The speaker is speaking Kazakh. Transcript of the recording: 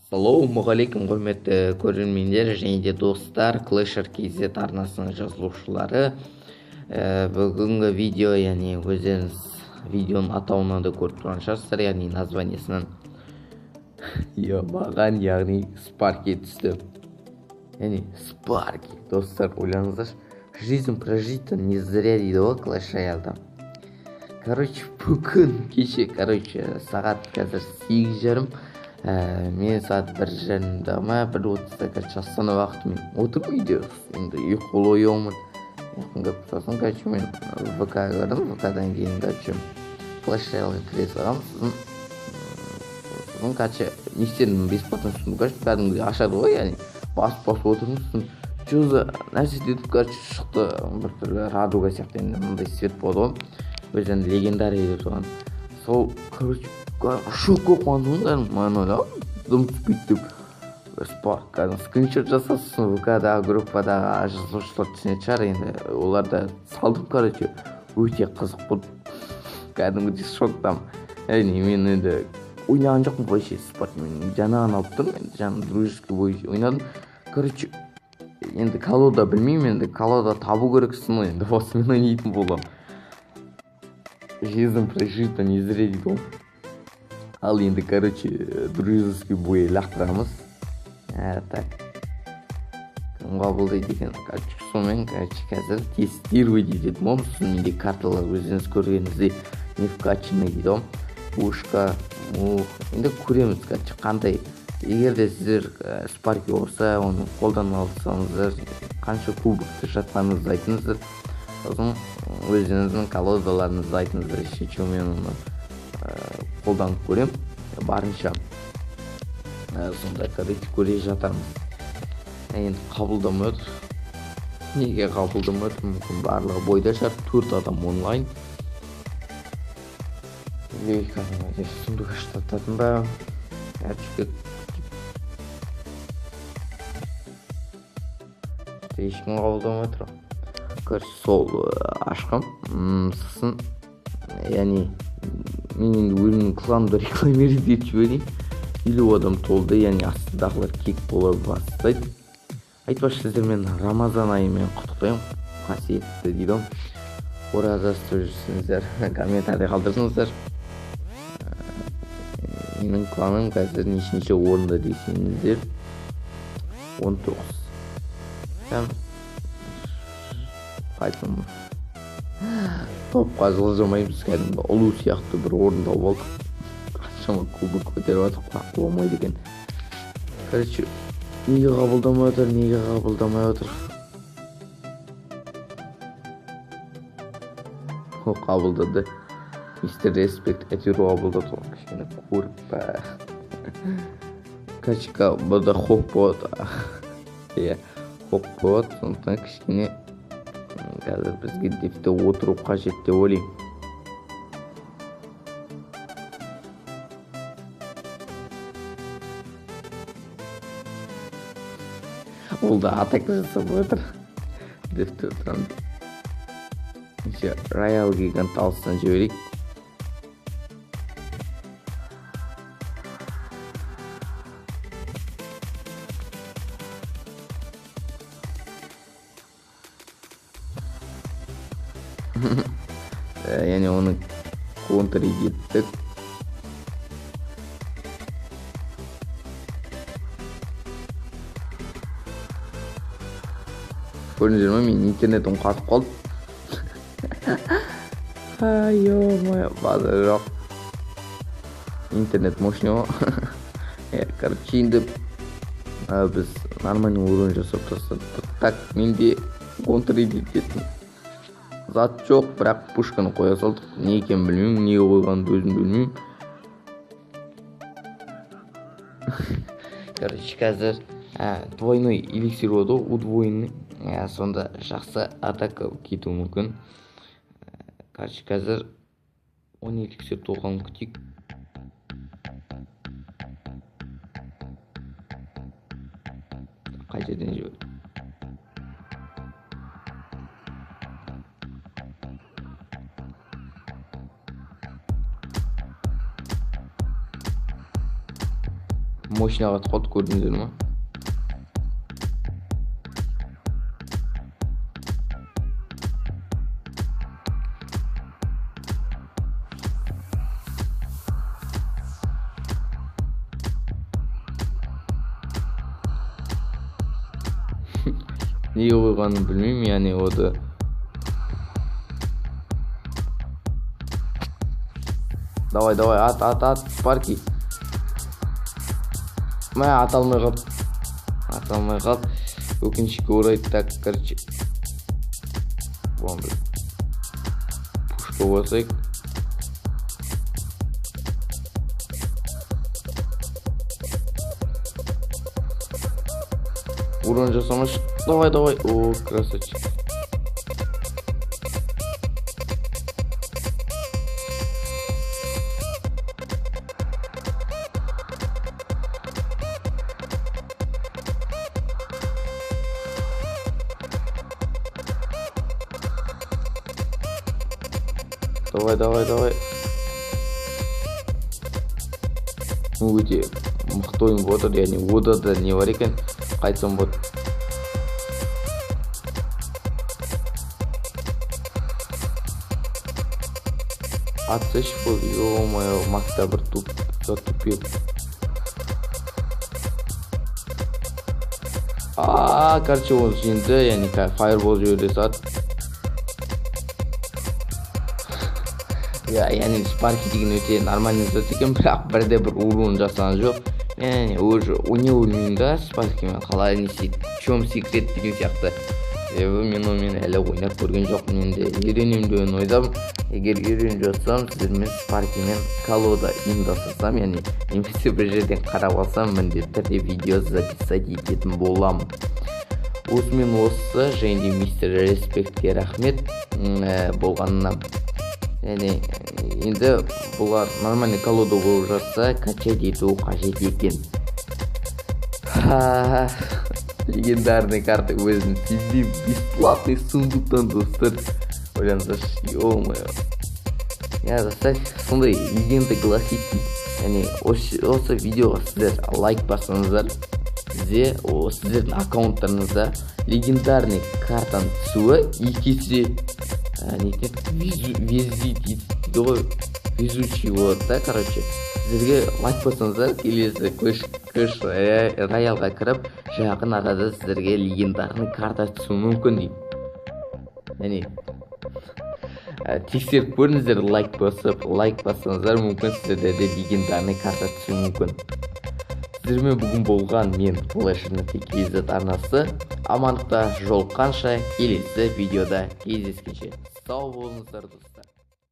Ассалаумағалейкум құрметті көрермендер және де достар, Clasher KZ арнасының жазылушылары. Бүгінгі видео, яғни өздеріңіз видеоның атауынан да көріп тұрған шығарсыздар, яғни названиесінен маған яғни Спарки түсті. Яғни Спарки, достар, ойлаңыздар, жизнь прожита не зря дейді ғой Clash Royale'да. Бүгін кеше, сағат қазір 8:30. Мен сағат 1:30 ма 1:30-да Астана уақытымен отырмын үйде, енді ұйқылы ояумын. Сосын мен ВК көрдім, ВК-дан кейін Clash Royale'ға кіре салғам. Сосын не істедім, бесплатно түсіндім, кәдімгідей ашады ғой, яғни басып отырмын. Сосын нәрсе дедім, шықты бір түрлі радуга сияқты, енді мындай свет болды ғой, өзен легендарий деп соған. Сол шокқа қуандым, мен ойлап, дым түспейді деп Спарк скриншот жасасын, ВК-дағы группадағы жазылушылар түсінетін шығар, енді оларда салдым, өте қызық болды, кәдімгідей шоктам. Әрине мен енді ойнаған жоқпын қойшы Спарк, мен жаңағын алып тұрмын, енді жаңағы дружеский бой ойнадым. Енді колода білмеймін, енді колода табу керексің ғой, енді осымен ойнайтын болам. Жизнь прожита не зря дейді ғой. Ал енді дружеский бой лақтырамыз. Так. Кім қабылдайды екен? Сонымен қазір тестировать етеді ма? Менде карталар өзіңіз көргеніңіздей не вкачанный дейді ғой. Пушка, енді көреміз қандай. Егер де сіздер Спарки болса, оны қолдана алсаңыздар, қанша кубокты жатқаныңызды айтыңыздар. Сосын өзіңіздің колодаларыңызды айтыңыздар. Еще мен оны қолданып көрем, барынша сонда көре жатармыз. Енді қабылдамай отыр. Неге қабылдамай отыр? Мүмкін барлығы бойда шығар, 4 адам онлайн. Сундук аштататын ба? Ешкім қабылдамай отыр. Сол ашқам. Сосын, яғни мен енді өзімнің кланымды рекламировать етіп жіберейін. 50 адам толды, яғни астындағылар кек бола бастайды. Айтпақшы, сіздермен Рамазан айымен құттықтаймын. Қасиетті дейді. Ораза ұстап жүрсіңіздер, комментарий қалдырсыңыздар. Менің кланым қазір нешінші орында десеңіздер, 19. Қайтым топқа жылжымаймыз, кәдімгі ұлу сияқты бір орында болдық. Қаншама кубок көтеріп атып қуақы болмайды екен. Неге қабылдамай отыр? Қабылдады. Мистер Респект әтеуір қабылдады. Кішкене көріп ба. Бұда хоп болады. Хоп болады, сондықтан кішкене қазір бізге дефте отыру қажет деп ойлаймын. Ол да атак жасап отыр. Дефте отырамын. Роял гигант алыстан жіберейік. Яғни оны контр еттік. Көрдіңіздер ме, мен интернетім қатып қалды. Ё-моё, базар жоқ. Интернет мощный ғой. Енді біз нормальный уровень жасап тастадық. Так, менде контр еттім. Зат жоқ, бірақ пушканы қоя салдық. Не екен білмеймін, неге қойғанды өзім білмеймін. Қазір двойной эликсир болды, удвоенный. Сонда жақсы атака кетуі мүмкін. Қазір 10 эликсир толған күтейік. Қай жерден жібер? мощный катып калды, көрдүңүздөр ма? Неге койганын билбейм, яны оду давай ат Спарки. Мә ата алмай калды. Өкүнүчкө орай. Так, короче, бомба пушка басайык. Урон жасамаш. Давай. О, красавчик. Давай. Өте мыкты ойын болуп атат, яғни ода да не бар екен, кайтсам болот. Атсыш бұл, ё-моё, Макста бір затупил. Короче, ол жинді, яғни фаербол жіберді сат. Яғни Спарки деген өте нормальный зат екен, бірақ бірде бір урон жасаған жоқ. Яғни уже не өлмеймін да Спаркимен, қалай не істейді, чем секрет деген сияқты. Мен онымен әлі ойнап көрген жоқпын, енді үйренемін деген ойдам. Егер үйреніп жатсам, сіздермен Спаркимен колода ұйымдастырсам, яғни немесе бір жерден қарап алсам, міндетті түрде видео записать ететін боламын. Осымен осы, және мистер Респектке рахмет болғанына. Яғни енді бұлар нормальный колода болып жатса, качать ету қажет екен. Легендарный карты өзін сізден бесплатный сундуктан, достар. Ойлаңыздаршы, ё-моё. Достар, сондай легенда гласит. Яғни осы видеоға сіздер лайк бассаңыздар, сіздердің аккаунттарыңызда легендарный картаның түсуі екесе везучий болады да, короче. Сіздерге лайк бассаңыздар, келесі Clash Royale'ға кіріп, жақын арада сіздерге легендарный карта түсуі мүмкін дейді. Яғни тексеріп көріңіздер, лайк бассаңыздар, мүмкін сіздерде де легендарный карта түсуі мүмкін. Сіздермен бүгін болған мен Flash.kz арнасы. Амандықта жолыққанша, келесі видеода кездескенше сау болыңыздар, достар.